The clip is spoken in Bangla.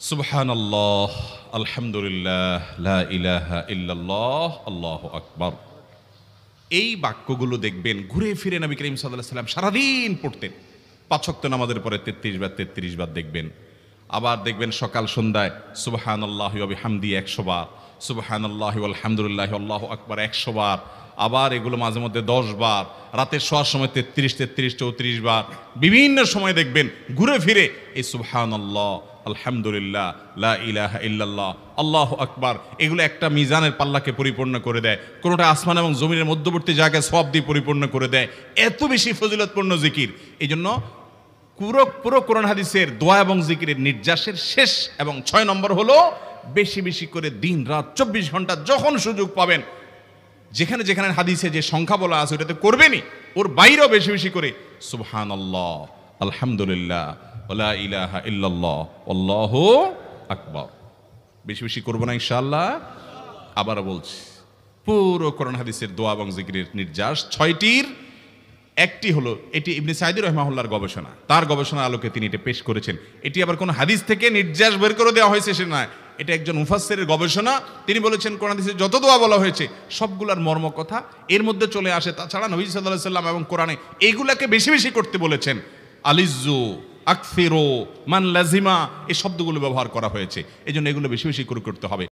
সুবহানাল্লাহ, আলহামদুলিল্লাহ, লা ইলাহা ইল্লাল্লাহ, আল্লাহু আকবার। এই বাক্যগুলো দেখবেন ঘুরে ফিরে নবী করিম সাল্লাল্লাহু আলাইহি ওয়াসাল্লাম সারাদিন পড়তেন। ৫ ওয়াক্ত নামাজের পরে ৩৩ বার দেখবেন। আবার দেখবেন সকাল সন্ধ্যায় সুবহানাল্লাহি ওয়া বিহামদিহি ১০০ বার, সুবহানাল্লাহি ওয়াল হামদুলিল্লাহি আল্লাহু আকবার ১০০ বার। আবার এগুলো মাঝে মধ্যে ১০ বার, রাতের শোয়ার সময় ৩৩, ৩৪ বার। বিভিন্ন সময় দেখবেন ঘুরে ফিরে এই সুবহানাল্লাহ, আলহামদুলিল্লাহ, লা ইলাহা ইল্লাল্লাহ, আল্লাহু আকবার এগুলো একটা মিজানের পাল্লাকে পরিপূর্ণ করে দেয়। কোনোটা আসমান এবং জমিনের মধ্যবর্তী জায়গায় সওয়াব দিয়ে পরিপূর্ণ করে দেয়। এত বেশি ফজিলতপূর্ণ জিকির। এই জন্য পুরো কোরআন হাদিসের দোয়া এবং জিকিরের নির্যাসের শেষ এবং ৬ নম্বর হলো বেশি বেশি করে দিন রাত ২৪ ঘন্টা যখন সুযোগ পাবেন, যেখানে যেখানে হাদিসে যে সংখ্যা বলা আছে ওটাতে করবেনই, ওর বাইরেও বেশি বেশি করে সুবহানাল্লাহ, আলহামদুলিল্লাহ, ওয়ালা ইলাহা ইল্লাল্লাহ, আল্লাহু আকবার বেশি বেশি করবো না ইনশাআল্লাহ। আবারও বলছি, পুরো কোরআন হাদিসের দোয়া এবং জিকিরের নির্যাস ৬টির একটি হলো, এটি ইবনে সাঈদী রাহিমাহুল্লাহর গবেষণা, তার গবেষণার আলোকে তিনি এটা পেশ করেছেন। এটি আবার কোনো হাদিস থেকে নির্যাস বের করে দেওয়া হয়েছে সে নয়, এটা একজন মুফাসসিরের গবেষণা। তিনি বলেছেন কোরআন হাদিসে যত দোয়া বলা হয়েছে সবগুলার মর্ম কথা এর মধ্যে চলে আসে। তাছাড়া নবী সাল্লাল্লাহু আলাইহি সাল্লাম এবং কোরআনে এইগুলাকে বেশি বেশি করতে বলেছেন। আলিজ্জু, আকসিরু, মান লাজিমা এই শব্দগুলো ব্যবহার করা হয়েছে। এই জন্য এগুলো বেশি বেশি করে করতে হবে।